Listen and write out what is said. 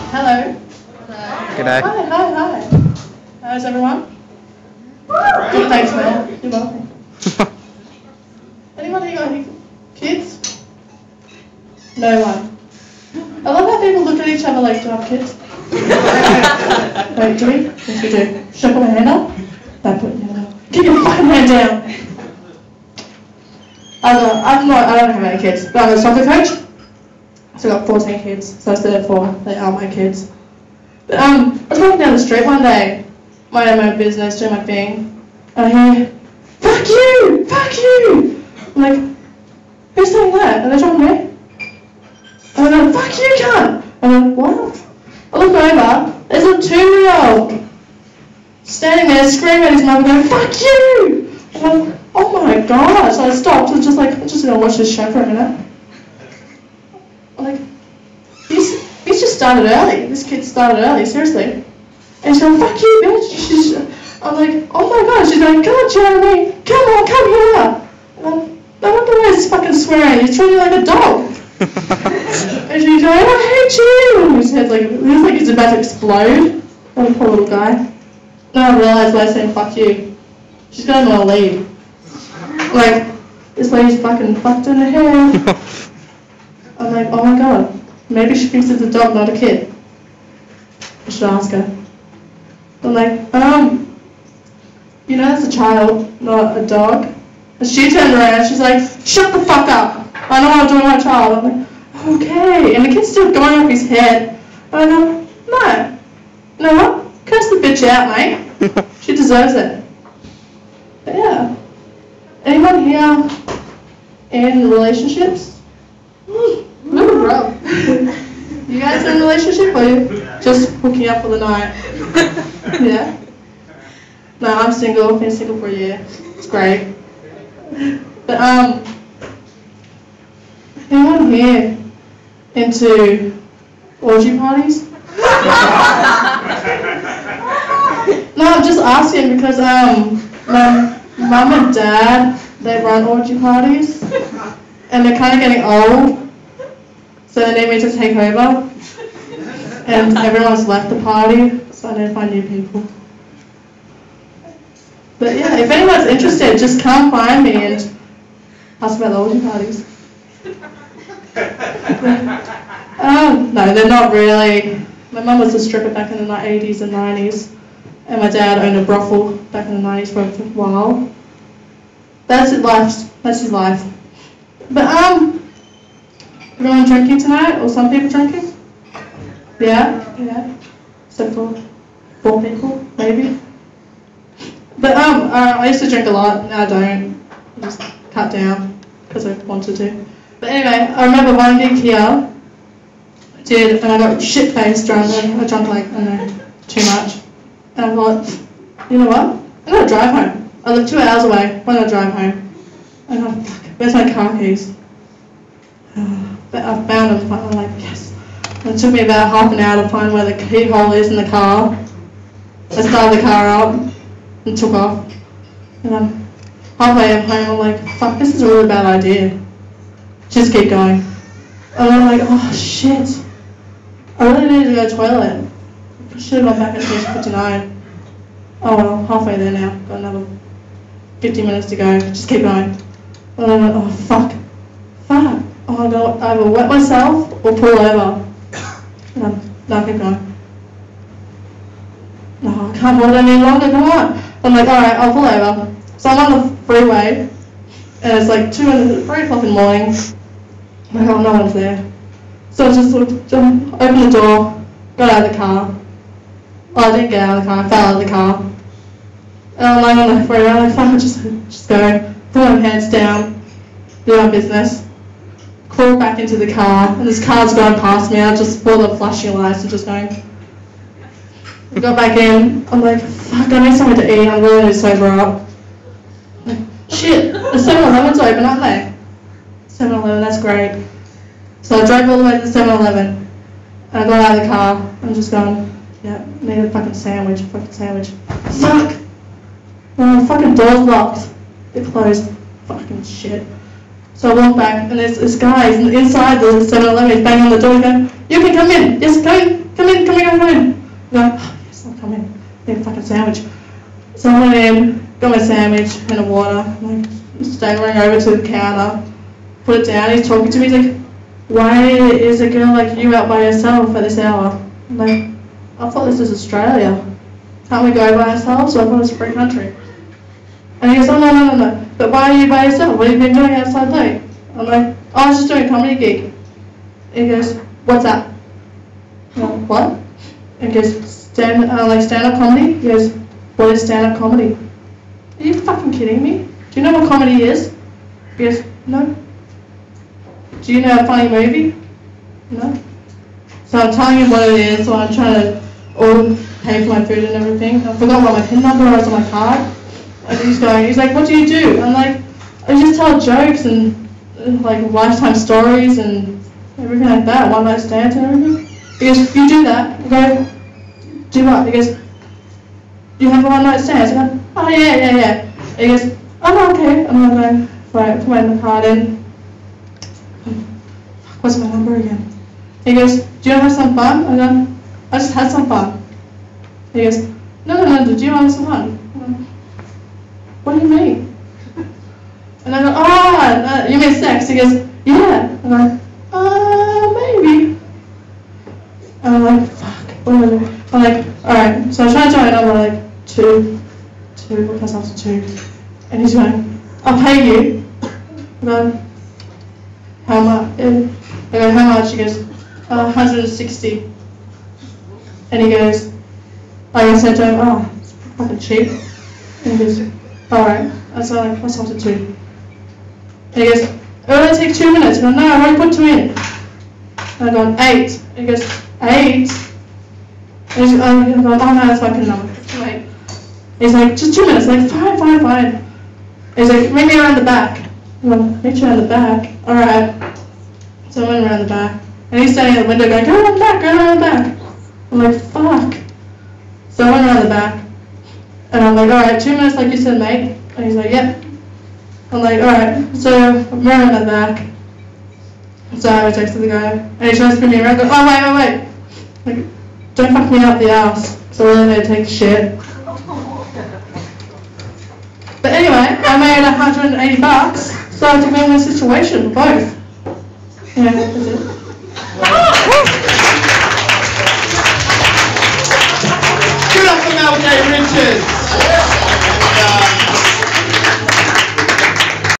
Hello. G'day. Hi. How's everyone? Good, thanks, man. You're welcome. Anyone here got any kids? No one. I love how people look at each other like, do I have kids? Wait, do we? Yes, we do. Should I put my hand up? No, put your hand up. Keep your fucking hand down. I don't have any kids, but I'm a soccer coach. So I've got 14 kids, so I said it 4. They are my kids. But I was walking down the street one day, minding my own business, doing my thing, and I hear, fuck you! Fuck you! I'm like, who's saying that? And they're talking to me. And I'm like, fuck you, cunt! And I'm like, what? I look over, there's a 2-year-old standing there screaming at his mum going, fuck you! And I'm like, oh my god! So I stopped and just like, I'm just gonna watch this show for a minute. I'm like, he's just started early. This kid started early, seriously. And she's going, fuck you, bitch. I'm like, oh my god. She's going, God, Jeremy, come on, come here. And I'm, no wonder why he's fucking swearing. He's treating me like a dog. And she's going, I hate you. And his head's like, it looks like he's about to explode. Oh, poor little guy. Then I realised why I said fuck you. She's going on a lead. Like, this lady's fucking fucked in the hair. I'm like, oh my god, maybe she thinks it's a dog, not a kid. I should ask her. I'm like, you know, it's a child, not a dog. And she turned around and she's like, shut the fuck up. I know I'm doing my child. I'm like, okay. And the kid's still going off his head. And I go, no. You know what? Curse the bitch out, mate. She deserves it. But yeah. Anyone here in relationships? Bro. You guys in a relationship or you just hooking up for the night? Yeah? No, I'm single. I've been single for a year. It's great. But anyone here into orgy parties? No, I'm just asking because my mum and dad, they run orgy parties and they're kind of getting old. So they need me to take over, and everyone's left the party, so I need to find new people. But yeah, if anyone's interested, just come find me and ask about the orgy parties. No, they're not really. My mum was a stripper back in the 80s and 90s, and my dad owned a brothel back in the 90s for a while. That's his life. That's his life. But everyone drinking tonight, or some people drinking? Yeah. Except for 4 people, maybe. But I used to drink a lot. Now I don't. I just cut down because I wanted to. But anyway, I remember one gig here. I did, and I got shit faced drunk. I drank like, I don't know, too much. And I thought, you know what? I'm gonna drive home. I live 2 hours away. Why not drive home? And I'm like, fuck, where's my car keys? But I found them. I'm like, yes. And it took me about half an hour to find where the keyhole is in the car. I started the car up and took off. And I'm halfway home. I'm like, fuck, this is a really bad idea. Just keep going. And I'm like, oh shit. I really need to go to the toilet. I should have gone back at station 59. Oh well, halfway there now. Got another 50 minutes to go. Just keep going. And I'm like, oh fuck. Oh, I'm going to either wet myself or pull over. And no, keep going. No, I can't hold it any longer, come on. I'm like, alright, I'll pull over. So I'm on the freeway, and it's like 3 o'clock in the morning. I'm like, oh, no one's there. So I just opened the door, got out of the car. Well, I didn't get out of the car, I fell out of the car. And I'm like on the freeway, I'm like, fuck, I'll just go. Put my pants down, do my business. Crawl back into the car, and this car's going past me. I just saw the flashing lights and just going. I got back in. I'm like, fuck, I need something to eat. I'm really going to sober up. Like, shit, the 7-Eleven's open, aren't they? 7-Eleven, that's great. So I drove all the way to the 7-Eleven, and I got out of the car. I'm just going, yeah, need a fucking sandwich. Fuck! Oh, the fucking door's locked. They're closed. Fucking shit. So I walk back, and there's this guy inside the 7-Eleven, he's banging on the door, going, you can come in, yes, come come in, come in. I go, oh, yes, I'll come in. Need a fucking sandwich. So I went in, got my sandwich and a water, I'm like, staggering over to the counter, put it down, he's talking to me, he's like, why is a girl like you out by yourself at this hour? I'm like, I thought this was Australia. Can't we go by ourselves? So I thought it was a free country. And he goes, oh no. But why are you by yourself? What have you been doing outside late? I'm like, oh, I was just doing a comedy gig. He goes, what's that? I'm like, what? And he goes, stand-up comedy? He goes, what is stand-up comedy? Are you fucking kidding me? Do you know what comedy is? He goes, no. Do you know a funny movie? No. So I'm telling him what it is, so I'm trying to pay for my food and everything. I forgot what my PIN number was on my card. And he's like, what do you do? I'm like, I just tell jokes and like lifetime stories and everything like that, one night stands and everything. He goes, you do that? I go, do what? He goes, you have a one night stand? I go, oh yeah. He goes, oh okay. I'm going to put my card in. What's my number again? He goes, do you want to have some fun? I go, I just had some fun. He goes, no, do you want some fun? I go, what do you mean? And I go, oh, you mean sex? He goes, yeah. I go, maybe. And I'm like, fuck, whatever. I'm like, alright, so I try to tell my number like, two, plus after 2. And he's going, I'll pay you. I go, how much? I go, how much? He goes, 160. And he goes, like I said to him, oh, it's fucking cheap. And he goes, alright. I was like, what's after 2? And he goes, it will only take 2 minutes. I go, no, I've already put 2 in. And I go, 8. And he goes, 8? And he's like, oh no, that's my PIN number. Wait. He's like, just 2 minutes. I'm like, fine. And he's like, meet me around the back. I'm like, meet you around the back? Alright. So I went around the back. And he's standing at the window going, go around the back. I'm like, fuck. So I went around the back. And I'm like, alright, 2 minutes like you said, mate. And he's like, yep. I'm like, alright. So I'm around the back. So I texted the guy. And he tries to bring me around. Goes, oh, wait. Like, don't fuck me up the ass. So I really need to take shit. But anyway, I made $180. So I took me in this situation, both. Yeah, that's it. Good luck to Mel J. Richards.